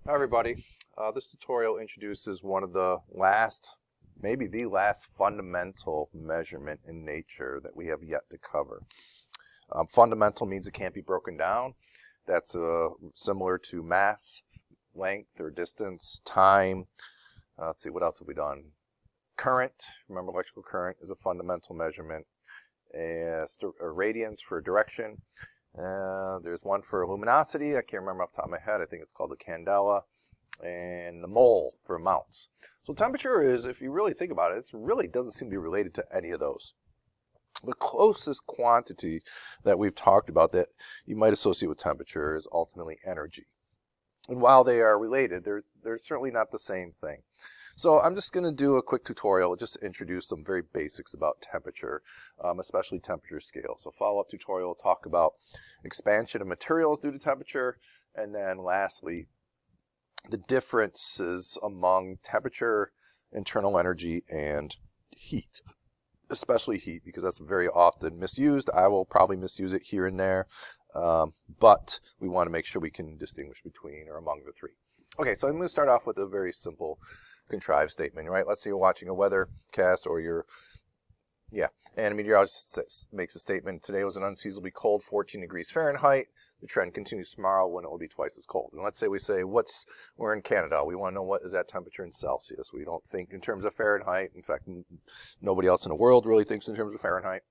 Hi everybody. This tutorial introduces one of the last, maybe the last fundamental measurement in nature that we have yet to cover. Fundamental means it can't be broken down. That's similar to mass, length or distance, time. Let's see, what else have we done? Current, remember electrical current is a fundamental measurement. Radians for direction. There's one for luminosity. I can't remember off the top of my head. I think it's called the candela. And the mole for amounts. So temperature is, if you really think about it, it really doesn't seem to be related to any of those. The closest quantity that we've talked about that you might associate with temperature is ultimately energy. And while they are related, they're certainly not the same thing. So I'm just going to do a quick tutorial just to introduce some very basics about temperature, especially temperature scale. So follow-up tutorial will talk about expansion of materials due to temperature, and then lastly, the differences among temperature, internal energy, and heat, especially heat, because that's very often misused. I will probably misuse it here and there, but we want to make sure we can distinguish between or among the three. Okay, so I'm going to start off with a very simple contrived statement, right? Let's say you're watching a weathercast or and a meteorologist makes a statement, today was an unseasonably cold 14 degrees Fahrenheit. The trend continues tomorrow when it will be twice as cold. And let's say we say, we're in Canada. We want to know what is that temperature in Celsius. We don't think in terms of Fahrenheit. In fact, nobody else in the world really thinks in terms of Fahrenheit.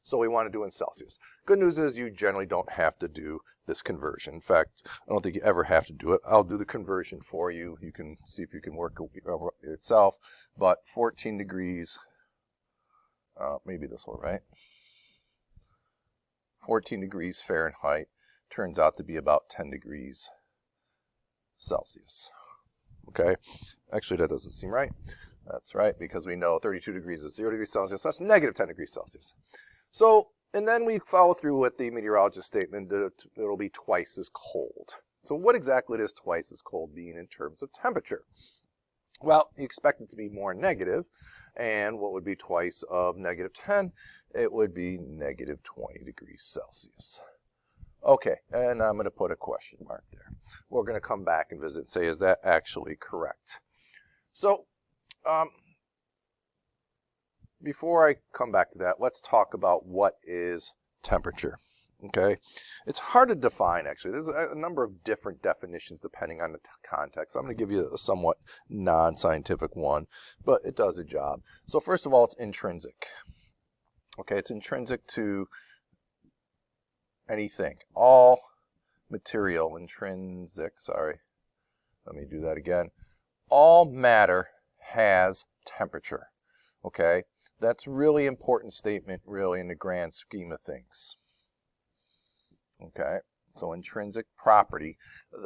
So we want to do in Celsius. Good news is you generally don't have to do this conversion. In fact, I don't think you ever have to do it. I'll do the conversion for you. You can see if you can work it itself. But 14 degrees, maybe this will, right? 14 degrees Fahrenheit turns out to be about 10 degrees Celsius. Okay, actually that doesn't seem right. That's right, because we know 32 degrees is 0 degrees Celsius, so that's negative 10 degrees Celsius. So, and then we follow through with the meteorologist statement that it'll be twice as cold. So what exactly does twice as cold mean in terms of temperature? Well, you expect it to be more negative, and what would be twice of negative 10? It would be negative 20 degrees Celsius. Okay, and I'm going to put a question mark there. We're going to come back and visit and say, is that actually correct? So, before I come back to that, let's talk about what is temperature. Okay, it's hard to define, actually. There's a number of different definitions depending on the context. I'm going to give you a somewhat non-scientific one, but it does a job. So first of all, it's intrinsic. Okay, it's intrinsic to anything. All material, intrinsic, sorry. Let me do that again. All matter has temperature. Okay, that's really important statement, really, in the grand scheme of things. Okay, so intrinsic property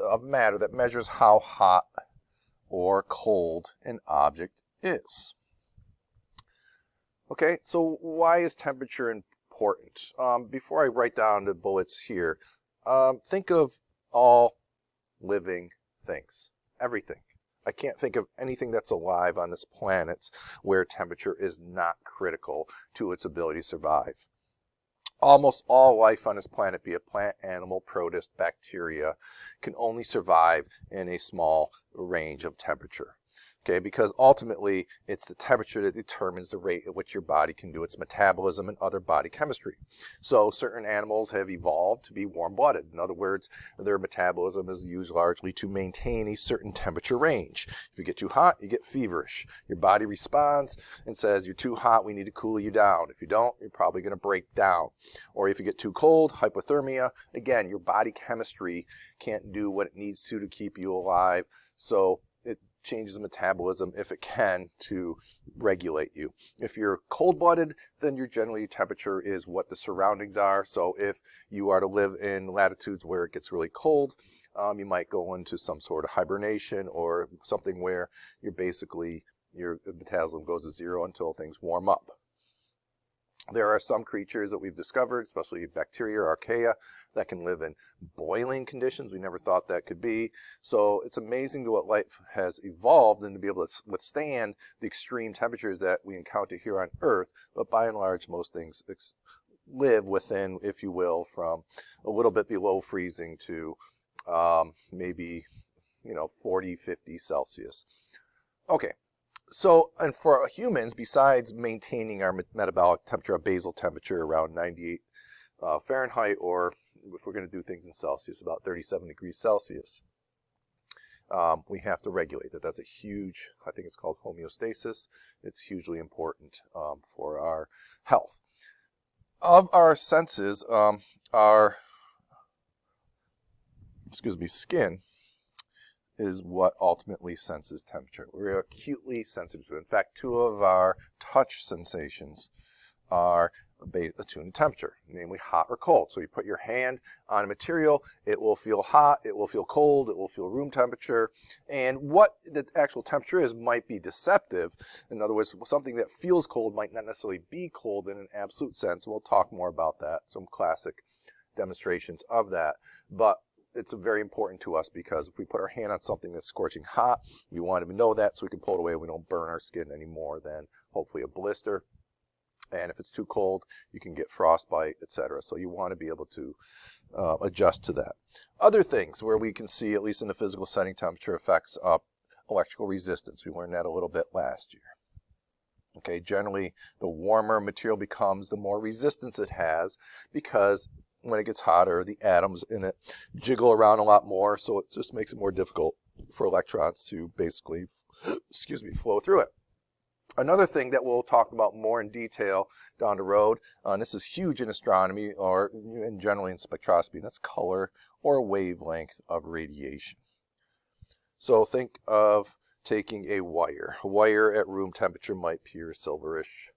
of matter that measures how hot or cold an object is. Okay, so why is temperature important? Before I write down the bullets here, think of all living things, everything. I can't think of anything that's alive on this planet where temperature is not critical to its ability to survive. Almost all life on this planet, be it plant, animal, protist, bacteria, can only survive in a small range of temperature. Okay, because ultimately it's the temperature that determines the rate at which your body can do its metabolism and other body chemistry. So certain animals have evolved to be warm-blooded. In other words, their metabolism is used largely to maintain a certain temperature range. If you get too hot, you get feverish. Your body responds and says, you're too hot, we need to cool you down. If you don't, you're probably going to break down. Or if you get too cold, hypothermia. Again, your body chemistry can't do what it needs to keep you alive. So it changes the metabolism, if it can, to regulate you. If you're cold-blooded, then your generally temperature is what the surroundings are. So if you are to live in latitudes where it gets really cold, you might go into some sort of hibernation or something where your metabolism goes to zero until things warm up. There are some creatures that we've discovered, especially bacteria, archaea, that can live in boiling conditions. We never thought that could be. So it's amazing to what life has evolved and to be able to withstand the extreme temperatures that we encounter here on Earth. But by and large, most things live within, if you will, from a little bit below freezing to maybe 40, 50 Celsius. Okay. So, and for humans, besides maintaining our metabolic temperature, our basal temperature around 98 Fahrenheit, or if we're going to do things in Celsius, about 37 degrees Celsius, we have to regulate that. That's a huge, I think it's called homeostasis. It's hugely important for our health. Of our senses, our skin is what ultimately senses temperature. We're acutely sensitive to it. In fact, 2 of our touch sensations are attuned to temperature, namely hot or cold. So you put your hand on a material, it will feel hot, it will feel cold, it will feel room temperature. And what the actual temperature is might be deceptive. In other words, something that feels cold might not necessarily be cold in an absolute sense. We'll talk more about that, some classic demonstrations of that. But it's very important to us because if we put our hand on something that's scorching hot, we want to know that so we can pull it away. We don't burn our skin any more than hopefully a blister. And if it's too cold, you can get frostbite, etc. So you want to be able to adjust to that. Other things where we can see, at least in the physical setting, temperature affects electrical resistance. We learned that a little bit last year. Okay, generally, the warmer material becomes, the more resistance it has, because when it gets hotter, the atoms in it jiggle around a lot more, so it just makes it more difficult for electrons to basically, flow through it. Another thing that we'll talk about more in detail down the road, and this is huge in astronomy or generally in spectroscopy, and that's color or wavelength of radiation. So think of taking a wire. A wire at room temperature might appear silverish,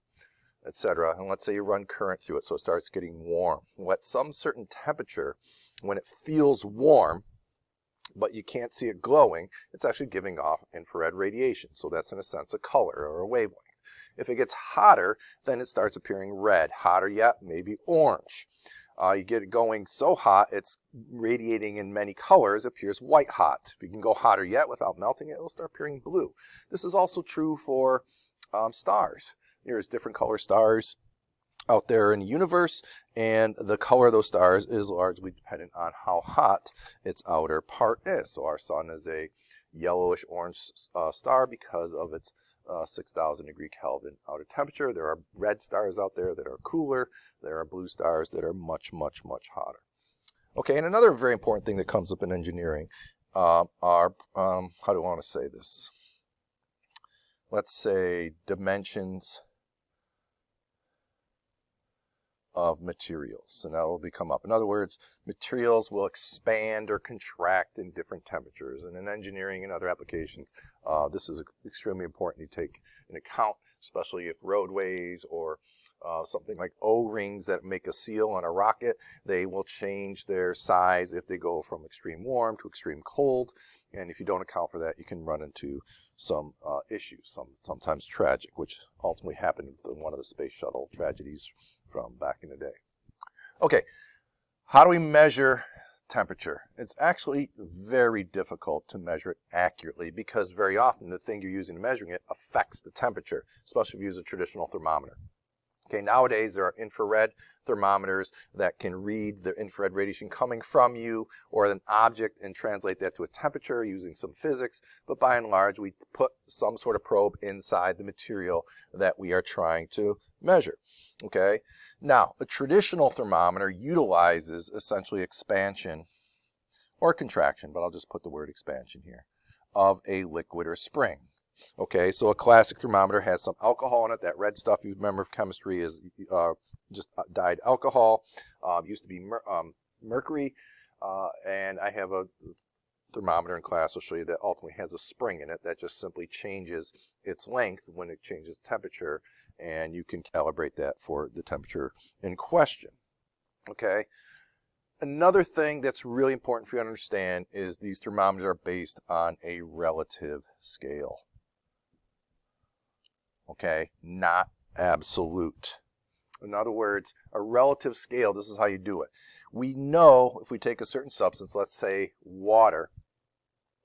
etc. And let's say you run current through it, so it starts getting warm. Well, at some certain temperature, when it feels warm, but you can't see it glowing, it's actually giving off infrared radiation. So that's in a sense a color or a wavelength. If it gets hotter, then it starts appearing red. Hotter yet, maybe orange. You get it going so hot, it's radiating in many colors, it appears white hot. If you can go hotter yet without melting it, it'll start appearing blue. This is also true for stars. There's different color stars out there in the universe, and the color of those stars is largely dependent on how hot its outer part is. So our sun is a yellowish orange star because of its 6,000 degree Kelvin outer temperature. There are red stars out there that are cooler. There are blue stars that are much, much, much hotter. Okay, and another very important thing that comes up in engineering are, how do I want to say this? Let's say dimensions of materials, and that will come up. In other words, materials will expand or contract in different temperatures, and in engineering and other applications, this is extremely important to take into account, especially if roadways or something like O-rings that make a seal on a rocket, they will change their size if they go from extreme warm to extreme cold, and if you don't account for that, you can run into some issues, sometimes tragic, which ultimately happened with one of the space shuttle tragedies from back in the day. Okay, how do we measure temperature? It's actually very difficult to measure it accurately because very often the thing you're using to measuring it affects the temperature, especially if you use a traditional thermometer. Okay, nowadays there are infrared thermometers that can read the infrared radiation coming from you or an object and translate that to a temperature using some physics, but by and large we put some sort of probe inside the material that we are trying to measure. Okay, now a traditional thermometer utilizes essentially expansion or contraction, but I'll just put the word expansion here, of a liquid or spring. Okay, so a classic thermometer has some alcohol in it. That red stuff you remember from chemistry is just dyed alcohol. Used to be mercury, and I have a thermometer in class. I'll show you that ultimately has a spring in it that just simply changes its length when it changes temperature, and you can calibrate that for the temperature in question. Okay. Another thing that's really important for you to understand is these thermometers are based on a relative scale. Okay, not absolute. In other words, a relative scale, this is how you do it. We know if we take a certain substance, let's say water,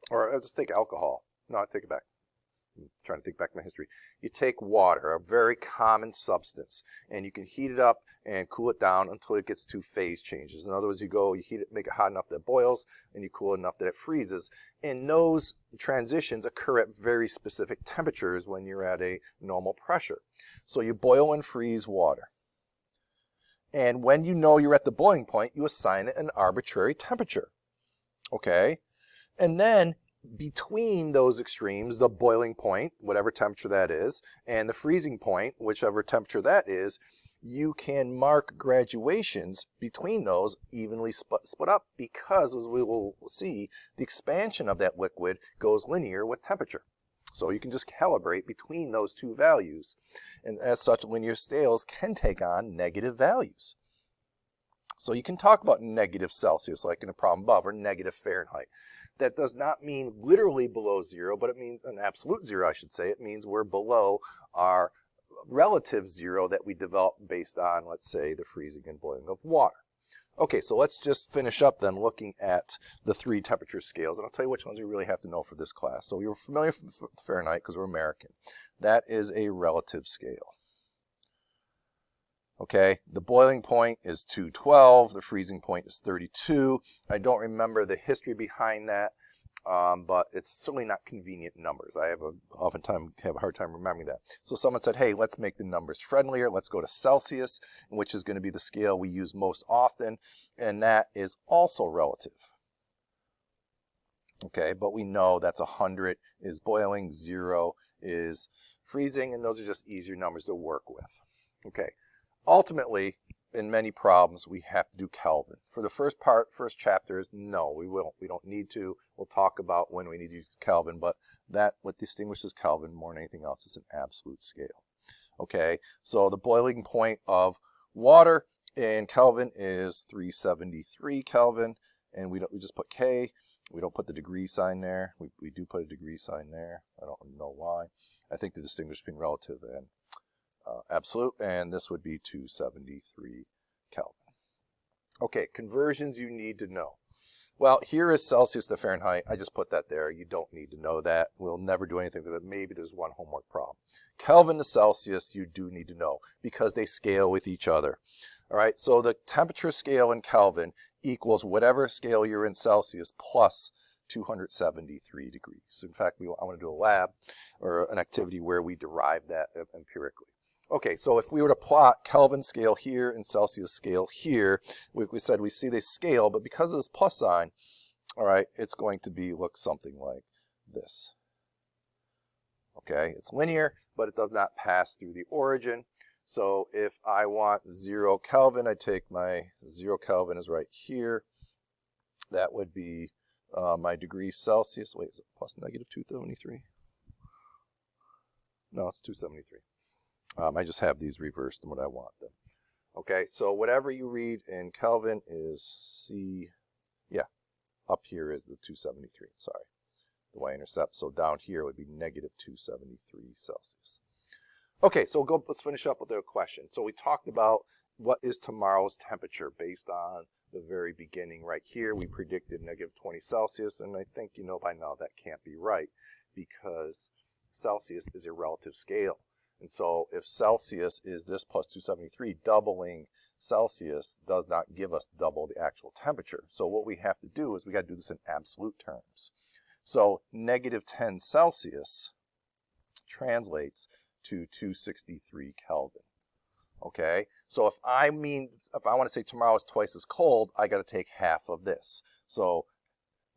or let's take alcohol. No, I take it back. I'm trying to think back to my history. You take water, a very common substance, and you can heat it up and cool it down until it gets to phase changes. In other words, you heat it, make it hot enough that it boils, and you cool it enough that it freezes. And those transitions occur at very specific temperatures when you're at a normal pressure. So you boil and freeze water. And when you know you're at the boiling point, you assign it an arbitrary temperature. Okay? And then between those extremes, the boiling point, whatever temperature that is, and the freezing point, whichever temperature that is, you can mark graduations between those evenly split up because, as we will see, the expansion of that liquid goes linear with temperature. So you can just calibrate between those two values. And as such, linear scales can take on negative values. So you can talk about negative Celsius, like in a problem above, or negative Fahrenheit. That does not mean literally below zero, but it means an absolute zero, I should say. It means we're below our relative zero that we developed based on, let's say, the freezing and boiling of water. Okay, so let's just finish up then looking at the three temperature scales, and I'll tell you which ones we really have to know for this class. So you're familiar with Fahrenheit because we're American. That is a relative scale. Okay, the boiling point is 212, the freezing point is 32. I don't remember the history behind that, but it's certainly not convenient numbers. I oftentimes have a hard time remembering that. So someone said, hey, let's make the numbers friendlier. Let's go to Celsius, which is going to be the scale we use most often, and that is also relative. Okay, but we know that's 100 is boiling, 0 is freezing, and those are just easier numbers to work with. Okay. Ultimately, in many problems, we have to do Kelvin. For the first chapters, no, we won't. We don't need to. We'll talk about when we need to use Kelvin, but what distinguishes Kelvin more than anything else is an absolute scale. Okay, so the boiling point of water in Kelvin is 373 Kelvin, and we just put K. We don't put the degree sign there. We do put a degree sign there. I don't know why. I think to distinguish between relative and absolute, and this would be 273 Kelvin. Okay, conversions you need to know. Well, here is Celsius to Fahrenheit. I just put that there. You don't need to know that. We'll never do anything with it. Maybe there's one homework problem. Kelvin to Celsius, you do need to know because they scale with each other. All right, so the temperature scale in Kelvin equals whatever scale you're in Celsius plus 273 degrees. In fact, I want to do a lab or an activity where we derive that empirically. Okay, so if we were to plot Kelvin scale here and Celsius scale here, we said we see they scale, but because of this plus sign, all right, it's going to look something like this. Okay, it's linear, but it does not pass through the origin. So if I want 0 Kelvin, I take my 0 Kelvin is right here. That would be my degree Celsius. Wait, is it plus negative 273? No, it's 273. I just have these reversed in what I want them. Okay, so whatever you read in Kelvin is up here is the 273, sorry, the y-intercept. So down here would be negative 273 Celsius. Okay, so let's finish up with a question. So we talked about what is tomorrow's temperature based on the very beginning right here. We predicted negative 20 Celsius, and I think you know by now that can't be right because Celsius is a relative scale. And so if Celsius is this plus 273, doubling Celsius does not give us double the actual temperature. So what we have to do is we got to do this in absolute terms. So negative 10 Celsius translates to 263 Kelvin. Okay, so if I want to say tomorrow is twice as cold, I got to take half of this. So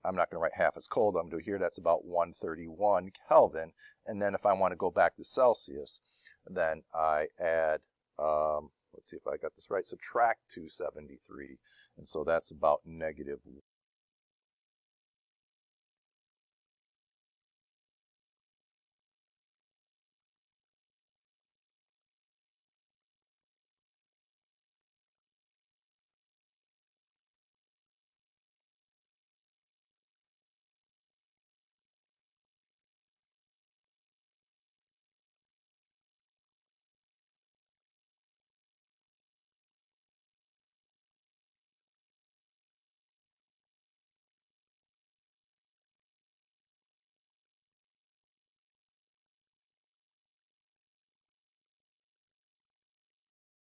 I'm not going to write half as cold. I'm going to do here, that's about 131 Kelvin. And then if I want to go back to Celsius, then I add, let's see if I got this right, subtract 273. And so that's about negative